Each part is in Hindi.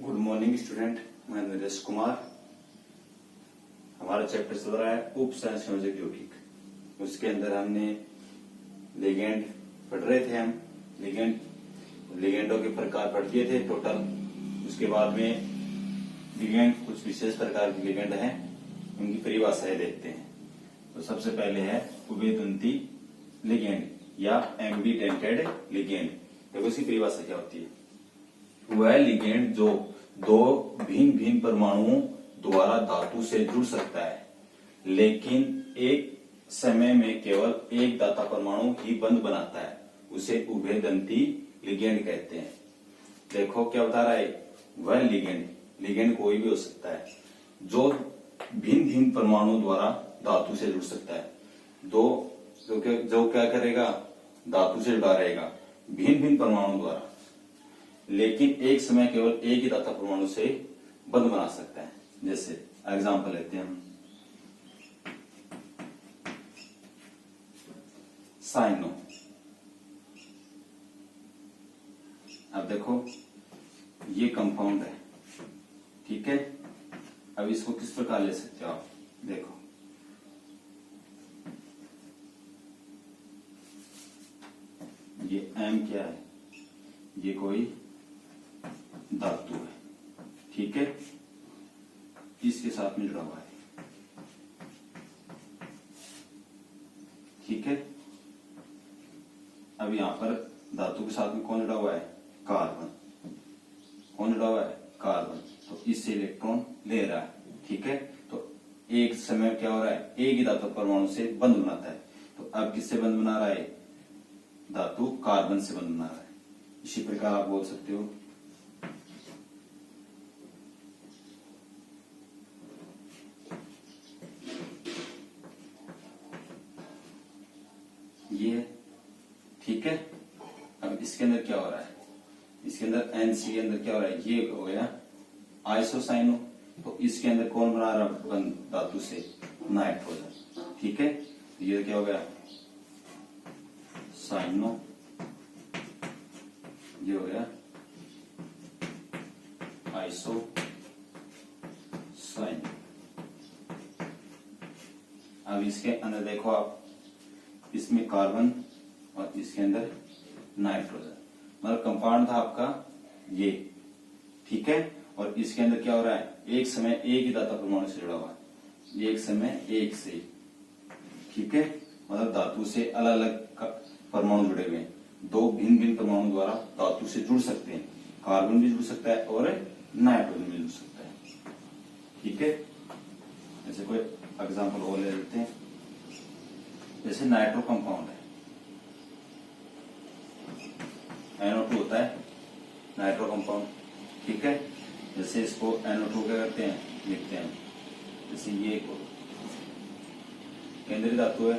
गुड मॉर्निंग स्टूडेंट, मैं नरेश कुमार। हमारा चैप्टर चल रहा है उप संयोजक यौगिक। उसके अंदर हमने लिगेंड पढ़ रहे थे। हम लिगेंडों के प्रकार पढ़ लिए थे टोटल। उसके बाद में लिगेंड, कुछ विशेष प्रकार के लिगेंड हैं, उनकी परिभाषाएं देखते हैं। तो सबसे पहले है उभयदंती लिगेंड या एम्बिडेंटेड लिगेंड। देखो इसकी परिभाषा क्या होती है। वह लिगेंड जो दो भिन्न भिन्न परमाणुओं द्वारा धातु से जुड़ सकता है, लेकिन एक समय में केवल एक दाता परमाणु ही बंध बनाता है, उसे उभयदंती लिगेंड कहते हैं। देखो क्या बता रहा है, वह लिगेंड कोई भी हो सकता है जो भिन्न भिन्न परमाणु द्वारा धातु से जुड़ सकता है। जो क्या करेगा, धातु से जुड़ा रहेगा भिन्न भिन्न परमाणु द्वारा, लेकिन एक समय केवल एक ही दाता परमाणु से बंध बना सकता है। जैसे एग्जांपल लेते हैं हम, साइनो। अब देखो ये कंपाउंड है, ठीक है। अब इसको किस प्रकार ले सकते हो आप, देखो ये एम क्या है, ये कोई धातु है, ठीक है, इसके साथ में जुड़ा हुआ है, ठीक है। अब यहां पर धातु के साथ में कौन जुड़ा हुआ है, कार्बन। कौन जुड़ा हुआ है, कार्बन। तो इससे इलेक्ट्रॉन ले रहा है, ठीक है। तो एक समय क्या हो रहा है, एक ही धातु परमाणु से बंध बनाता है। तो अब किससे बंध बना रहा है, धातु कार्बन से बंध बना रहा है। इसी प्रकार आप बोल सकते हो ये, ठीक है। अब इसके अंदर क्या हो रहा है, इसके अंदर एनसी के अंदर क्या हो रहा है, ये हो गया आइसोसाइनो। तो इसके अंदर कौन बना रहा है धातु से, नाइट्रोजन, ठीक है। ये क्या हो गया, साइनो, ये हो गया आइसोसाइनो। अब इसके अंदर देखो आप, इसमें कार्बन और इसके अंदर नाइट्रोजन, मतलब कंपाउंड था आपका ये, ठीक है। और इसके अंदर क्या हो रहा है, एक समय एक ही दाता परमाणु से जुड़ा हुआ है, एक समय एक से, ठीक है। मतलब धातु से अलग अलग परमाणु जुड़े हुए हैं। दो भिन्न भिन्न परमाणु द्वारा धातु से जुड़ सकते हैं, कार्बन भी जुड़ सकता है और नाइट्रोजन भी जुड़ सकता है, ठीक है। जैसे कोई एग्जांपल और ले लेते हैं, जैसे नाइट्रो कंपाउंड है, NO2 होता है नाइट्रो कंपाउंड, ठीक है। जैसे इसको NO2 क्या करते हैं, लिखते हैं। जैसे ये केंद्रीय धातु है,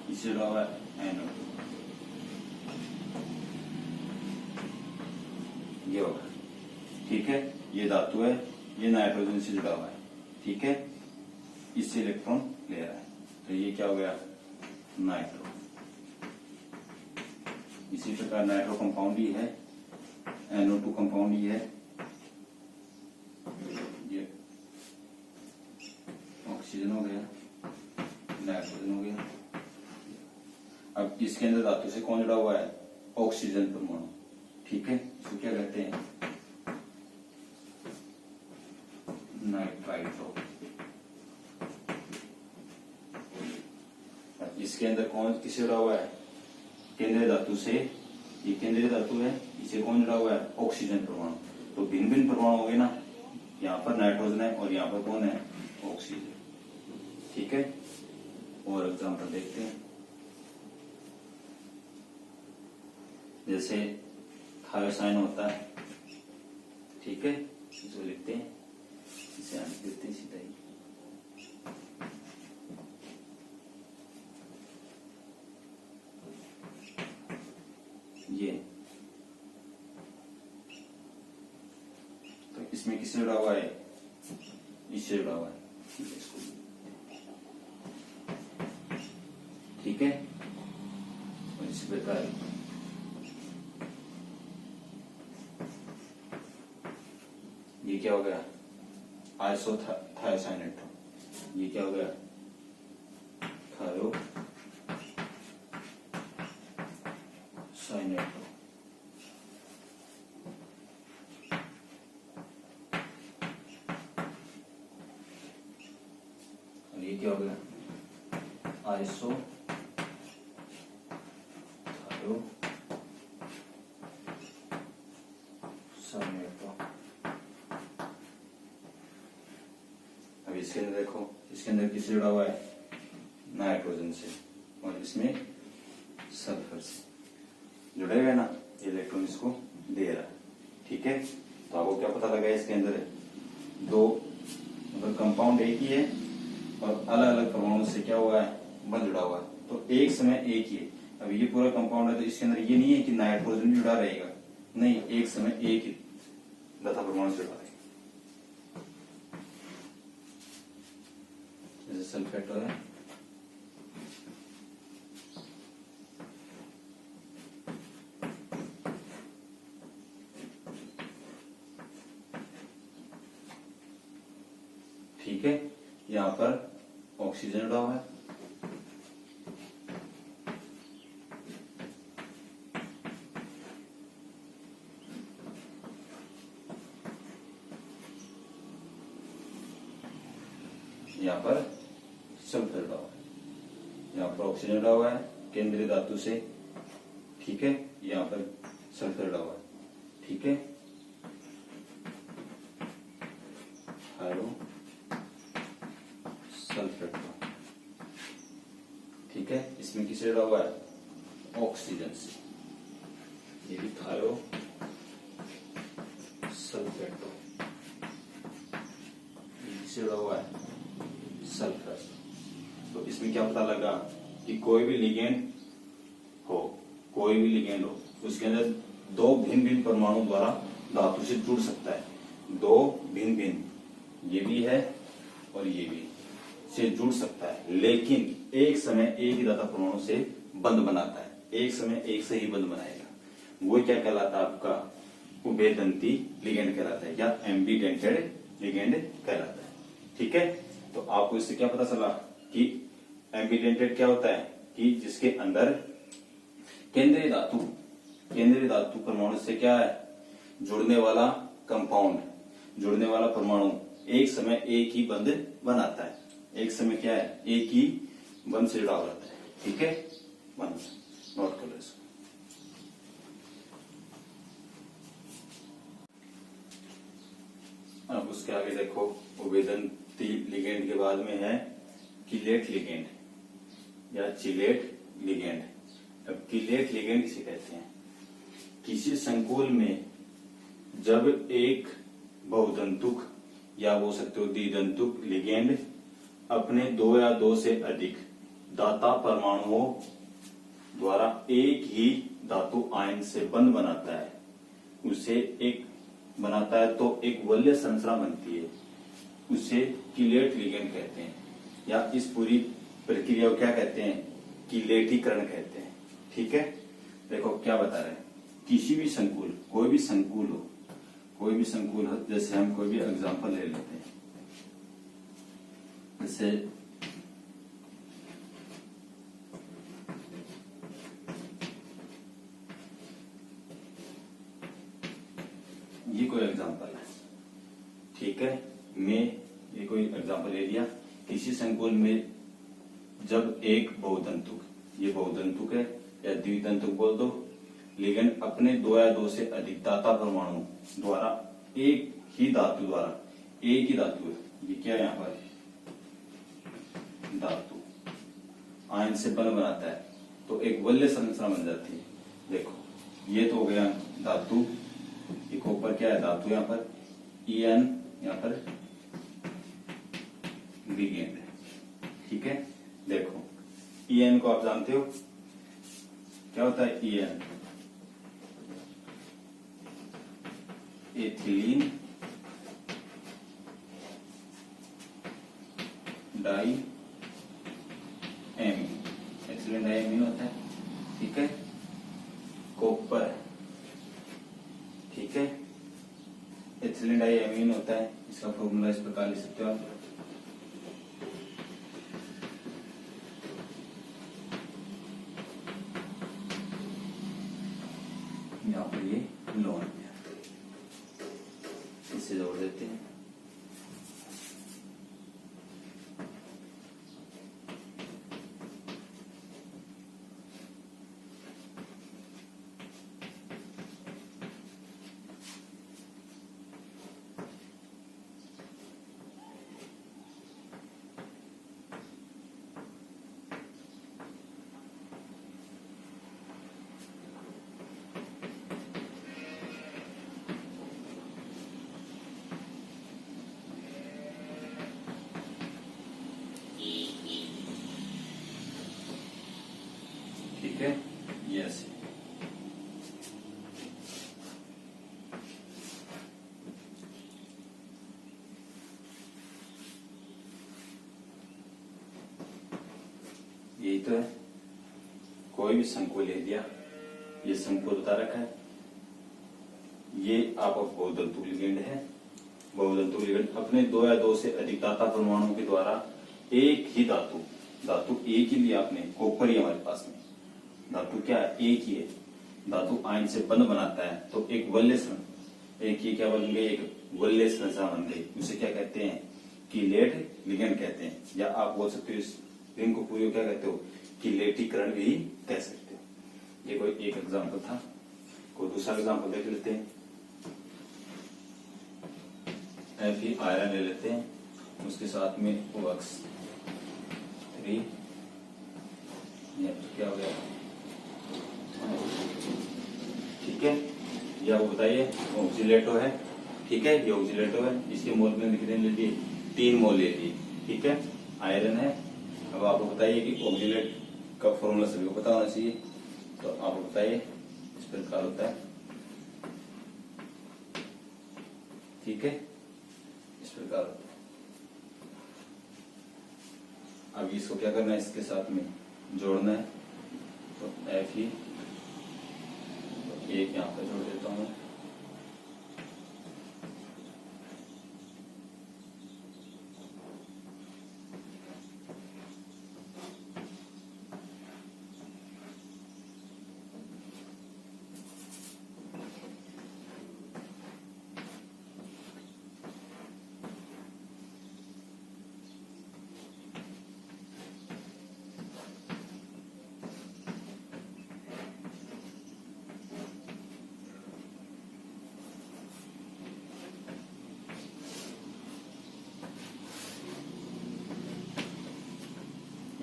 इसे जुड़ा हुआ है NO2, ये होगा, ठीक है। ये धातु है, ये नाइट्रोजन से जुड़ा हुआ है, ठीक है। इससे इलेक्ट्रॉन ले रहा है, तो ये क्या हो गया, नाइट्रो। इसी प्रकार नाइट्रो कंपाउंड ही है, NO2 कंपाउंड ही है, ये ऑक्सीजन हो गया, नाइट्रोजन हो गया। अब इसके अंदर धातु से कौन जुड़ा हुआ है, ऑक्सीजन परमाणु, ठीक है। इसको क्या कहते हैं, नाइट्राइट्रो। इसके अंदर कौन किससे जुड़ा हुआ है, केंद्रीय धातु से, ये केंद्रीय धातु है, इसे कौन जुड़ा हुआ है, ऑक्सीजन परमाणु। तो भिन्न भिन्न परमाणु हो गए ना, यहाँ पर नाइट्रोजन है और यहाँ पर कौन है, ऑक्सीजन, ठीक है। और एग्जांपल देखते हैं, जैसे थायोसाइन होता है, ठीक है। इसको लिखते हैं, इसे हम लिखते हैं सीधा ही, ये। तो इसमें किससे जुड़ा हुआ है, इससे जुड़ा हुआ है, ठीक है। और इसी प्रकार ये क्या हो गया, आइसोथायोसाइनेटो। ये क्या हो गया, थायोसाइनेटो। और ये क्या हो गया, आइसोथायोसाइनेटो। अब इसके अंदर देखो, इसके अंदर किससे जुड़ा हुआ है, नाइट्रोजन से, और इसमें सल्फर से जुड़ेगा ना, इलेक्ट्रॉन इसको दे रहा है। ठीक है, तो आपको क्या पता लगा, इसके अंदर दो मतलब कंपाउंड एक ही है और अलग अलग परमाणु से क्या हुआ है, बंध जुड़ा हुआ है, तो एक समय एक ही है। अब ये पूरा कंपाउंड है तो इसके अंदर ये नहीं है कि नाइट्रोजन भी जुड़ा रहेगा, नहीं, एक समय एक ही लता परमाणु से जुड़ा रहेगा। जैसे सल्फेट है, ठीक है, यहाँ पर ऑक्सीजन जुड़ा हुआ है, यहाँ पर सल्फर जुड़ा हुआ है, यहाँ पर ऑक्सीजन जुड़ा हुआ है केंद्रीय धातु से, ठीक है, यहाँ पर सल्फर जुड़ा हुआ है, ठीक है, हाइड्रो सल्फेट, ठीक है, इसमें किससे जुड़ा हुआ है, ऑक्सीजन से, ये भी थायो सल्फेटो, किससे जुड़ा हुआ है, सल्फर। तो इसमें क्या पता लगा कि कोई भी लिगेंड हो, कोई भी लिगेंड हो, उसके अंदर दो भिन्न भिन्न परमाणु द्वारा धातु से जुड़ सकता है, दो भिन्न भिन्न, ये भी है और ये भी से जुड़ सकता है, लेकिन एक समय एक ही धातु परमाणु से बंध बनाता है, एक समय एक से ही बंध बनाएगा। वो क्या कहलाता है, आपका उभयदंती लिगेंड कहलाता है, या एम्बिडेंटेड लिगेंड कहलाता है। ठीक है, तो आपको इससे क्या पता चला कि एम्बिडेंटेड क्या होता है, कि जिसके अंदर केंद्रीय धातु परमाणु से क्या है, जुड़ने वाला कंपाउंड, जुड़ने वाला परमाणु एक समय एक ही बंध बनाता है, एक समय क्या है, एक ही बंध से जुड़ा रहता है। ठीक है, बंध नोट कर लो इसको। अब उसके आगे देखो, उभयदंती लिगेंड के बाद में है किलेट लिगेंड या चिलेट लिगेंड। अब किलेट लिगेंड किसे कहते हैं, किसी संकुल में जब एक बहुदंतुक या बोल सकते हो द्विदंतुक लिगेंड अपने दो या दो से अधिक दाता परमाणुओं द्वारा एक ही धातु आयन से बंध बनाता है, उसे एक बनाता है तो एक वलय संरचना बनती है, उसे किलेट लिगेंड कहते हैं, या इस पूरी प्रक्रिया को क्या कहते हैं, किलेटीकरण कहते हैं। ठीक है, देखो क्या बता रहे हैं, किसी भी संकुल, कोई भी संकुल हो, कोई भी संकुल हो, जैसे हम कोई भी एग्जांपल ले लेते हैं, जैसे ये कोई एग्जांपल है, ठीक है, मैं ये कोई एग्जांपल ले लिया, किसी संकुल में जब एक बहुदंतुक, ये बहुदंतुक है या द्विदंतुक बोल दो, लिगेंड अपने दो या दो से अधिक दाता परमाणु द्वारा एक ही धातु द्वारा, एक ही धातु है, ये क्या है यहाँ पर धातु आयन से बंध बनाता है, तो एक वलय संरचना बन जाती है। देखो ये तो हो गया धातु, एक ऊपर क्या है धातु, यहाँ पर EN, यहाँ पर लिगेंड। ठीक है, देखो EN को आप जानते हो क्या होता है, EN ethylene diamine, ethylene diamine होता है। ठीक है, कॉपर, ठीक है, एथिलीन डाइएमीन होता है, इसका फॉर्मूला इस प्रकार लिख सकते हो आप। यहाँ पर ये लोन इससे जोड़ देते हैं। ठीक है, यस। यही तो है, कोई भी शंकु ले दिया, ये शंकु बता रखा है, ये आपका बहुतंतु लिगेंड है। बहुतंतु लिगेंड अपने दो या दो से अधिक दाता परमाणुओं के द्वारा एक ही धातु एक ही लिया आपने, कॉपर ही हमारे पास में धातु क्या है, एक ही है, धातु आयन से बंध बनाता है, तो एक वल्य एक ही क्या बन गई, एक वल्य संरचना बन गई। उसे क्या कहते हैं, कीलेट लिगेंड कहते हैं, या आप बोल सकते हो इस रिंग को पूरी क्या कहते हो, कीलेटीकरण भी कह सकते हो। ये कोई एक एग्जाम्पल था, कोई दूसरा एग्जाम्पल देख लेते हैं। Fe आयरन ले लेते हैं, उसके साथ में OX 3, क्या हो गया, ठीक है। ये आपको बताइए ऑक्सीलेटो है, ठीक है, ये ऑक्सीलेटो है, इसके मोल में कितने ले लिए, 3 मोल ले लिए, ठीक है, आयरन है। अब आपको बताइए कि ऑक्सीलेट का फॉर्मूला सभी को पता होना चाहिए, तो आपको बताइए इस प्रकार होता है, ठीक है, इस प्रकार होता है। अब इसको क्या करना है, इसके साथ में जोड़ना है, तो Fe एक यहाँ पर जोड़ देता हूं।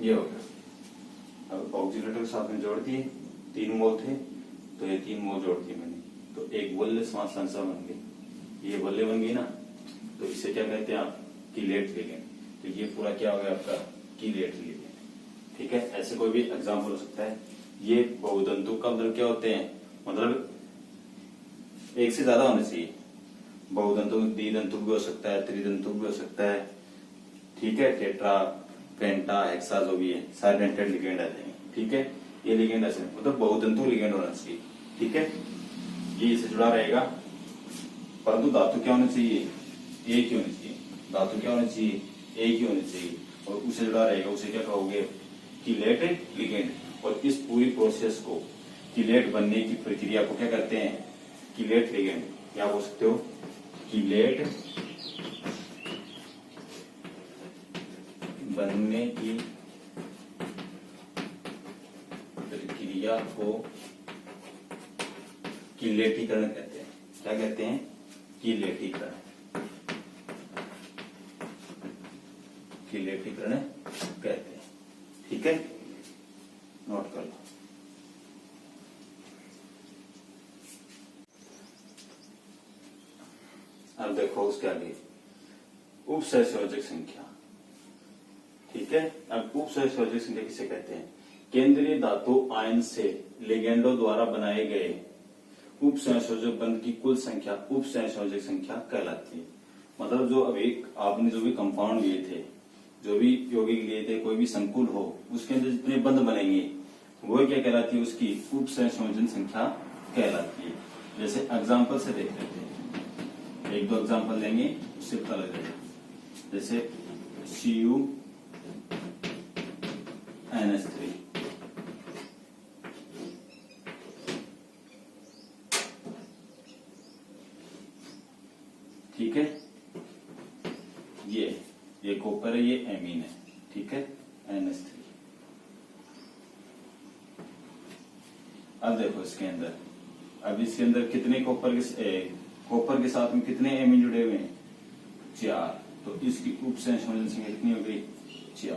ये हो गया। अब ऑक्सीलेटर के साथ में जोड़ दिए, 3 मोल थे, तो ये 3 मोल जोड़ दिए मैंने, तो एक वल्य संरचना बन गई, ये वल्य बन गई ना, तो इसे क्या कहते हैं आप, कीलेट लिगेंड। तो ये पूरा क्या हो गया आपका, कीलेट लिगेंड, ठीक है। ऐसे कोई भी एग्जाम्पल हो सकता है। ये बहुतंतु का मतलब क्या होते हैं, मतलब एक से ज्यादा होने चाहिए, बहुतंतु द्विदंतु भी हो सकता है, त्रिदंतु भी हो सकता है, ठीक है, टेट्रा पेंटा हेक्सा जो भी है, सारे डेंटेड लिगेंड आते हैं, ठीक है। ये लिगेंड ऐसे मतलब बहुतंतु लिगेंड होना चाहिए, ठीक है, ये इससे जुड़ा रहेगा, परंतु धातु क्या होनी चाहिए, एक ही होनी चाहिए, धातु क्या होनी चाहिए, एक ही होनी चाहिए, और उसे जुड़ा रहेगा, उसे क्या कहोगे, कीलेट लिगेंड। और इस पूरी प्रोसेस को, कीलेट बनने की प्रक्रिया को क्या करते हैं, कीलेट लिगेंड, क्या बोल सकते हो, कीलेट बनने की प्रक्रिया को कीलेटीकरण कहते हैं। क्या कहते हैं, कीलेटीकरण, कीलेटीकरण कहते हैं, ठीक है, नोट कर लो। अब देखो उसके आगे उपसहसंयोजक संख्या, ठीक है। अब उपसहसंयोजक संख्या किसे कहते हैं, केंद्रीय धातु आयन से लिगेंडों द्वारा बनाए गए उपसहसंयोजक बंध की कुल संख्या उपसहसंयोजक संख्या कहलाती है। मतलब जो अभी आपने जो भी कंपाउंड लिए थे, जो भी यौगिक लिए थे, कोई भी संकुल हो, उसके अंदर जितने बंध बनेंगे वो क्या कहलाती है, उसकी उपसहसंयोजन संख्या कहलाती है। जैसे एग्जाम्पल से देख लेते हैं, एक दो एग्जांपल लेंगे उससे पता लग जाएगा। जैसे CuNH3, ठीक है, ये कॉपर है, ये एमीन है, ठीक है, NH3। अब देखो इसके अंदर, अब इसके अंदर कितने कॉपर के साथ में कितने एमीन जुड़े हुए हैं? 4। तो इसकी उप संयोजन संख्या कितनी हो गई? 4।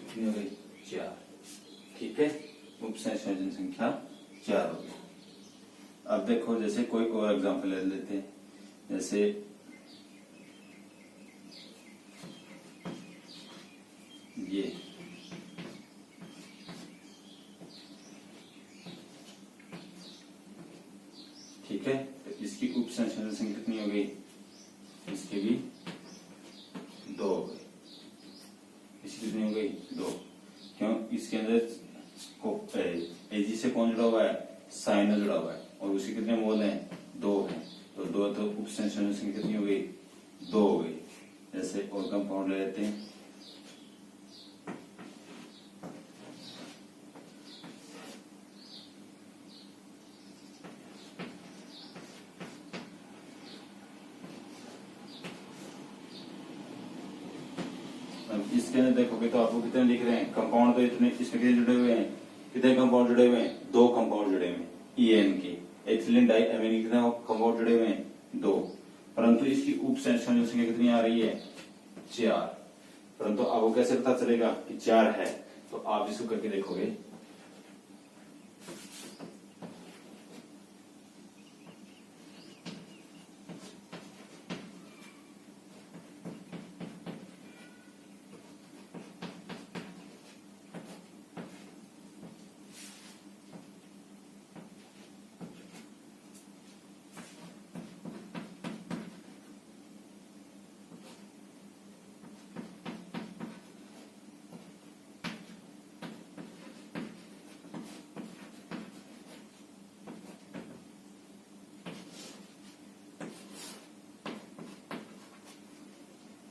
कितनी हो गई? 4, ठीक है, उप संयोजन संख्या 4 हो गई। अब देखो जैसे कोई और एग्जांपल ले लेते हैं, जैसे ये, ठीक है, तो इसकी उप संयोजन संख्या कितनी हो गई? इसकी भी 2 हो गई। इसकी कितनी हो गई? 2। क्यों? इसके अंदर Ag से कौन जुड़ा हुआ है? साइनो जुड़ा हुआ है, और उसके कितने मोल हैं? 2 हैं। तो 2 तो उप संयोजन संख्या कितनी हो गई? 2 हो गई। जैसे और कंपाउंड ले लेते हैं, अब इसके अंदर देखोगे तो आपको कितने दिख रहे हैं कंपाउंड? तो इतने इसमें कितने जुड़े हुए हैं? कितने कंपाउंड जुड़े हुए हैं? 2 कंपाउंड जुड़े हुए हैं EN के। एथिलीन डाई एमिन कितने कंपाउंड जुड़े हुए हैं? 2। परंतु इसकी उप संयोजन संख्या कितनी आ रही है? 4। परंतु आपको कैसे पता चलेगा कि 4 है? तो आप इसको करके देखोगे,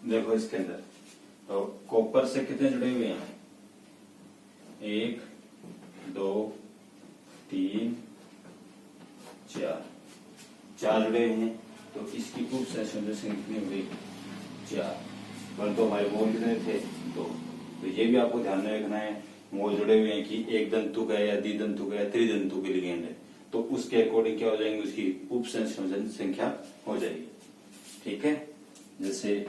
देखो इसके अंदर तो कॉपर से कितने जुड़े हुए हैं? 1 2 3 4 जुड़े हुए हैं। तो इसकी उप संयोजन संख्या कितनी हो गई? 4। परंतु हमारे मोल कितने थे? 2। तो ये भी आपको ध्यान में रखना है, मोल जुड़े हुए हैं कि एक दंतुक है या द्विदंतुक है, त्रिदंतुक लिगेंड है, तो उसके अकॉर्डिंग क्या हो जाएंगे? उसकी उप संयोजन संख्या हो जाएगी, ठीक है। जैसे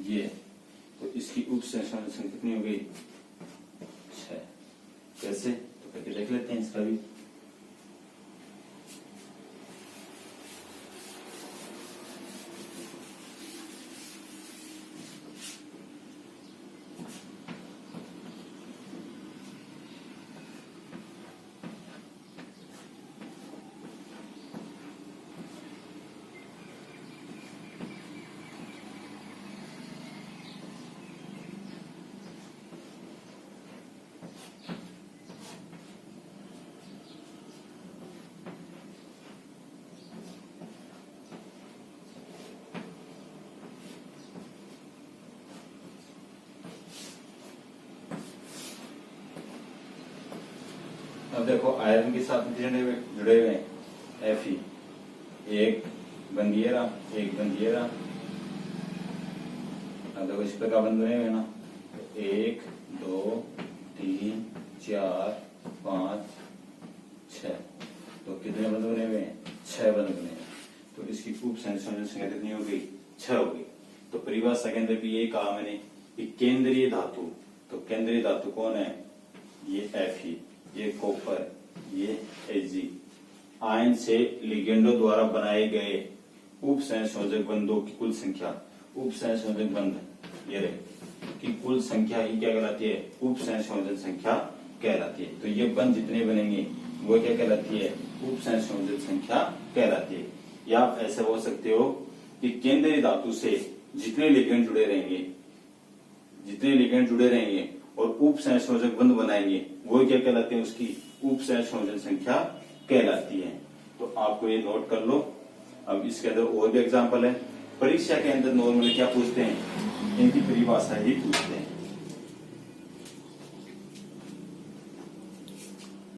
ये, तो इसकी उप संयोजन संख्या कितनी हो गई? 6। कैसे? तो करके देख लेते हैं इसका भी। अब देखो आयरन के साथ जुड़े हुए हैं Fe, एक बंदियरा, एक बंदियरा। अब देखो इस प्रकार बंद बने हुए ना, 1 2 3 4 5 6। तो कितने बंद बने हुए हैं? 6 बंद बने हैं। तो इसकी उप संयोजन संख्या कितनी हो गई? 6 हो गई। तो परिभाषा के अंदर भी ये कहा मैंने कि केंद्रीय धातु, तो केंद्रीय धातु कौन है? ये Fe, ये कॉपर, ये Ag। आयन से लिगेंडो द्वारा बनाए गए उप संयोजक बंधों की कुल संख्या, उप संयोजक बंध ये रहे कि कुल संख्या ही क्या कहलाती है? उप संयोजन संख्या कहलाती है। तो ये बंध जितने बनेंगे वो क्या कहलाती है, उप सहसंयोजक संख्या कहलाती है। या आप ऐसे बोल सकते हो कि केंद्रीय धातु से जितने लिगेंड जुड़े रहेंगे और उप सहसंयोजक बंध बनाएंगे वो क्या कहलाते हैं, उसकी उप सहसंयोजक संख्या कहलाती है। तो आपको ये नोट कर लो। अब इसके अंदर और भी एग्जाम्पल है। परीक्षा के अंदर नॉर्मली क्या पूछते हैं, इनकी परिभाषा ही पूछते हैं।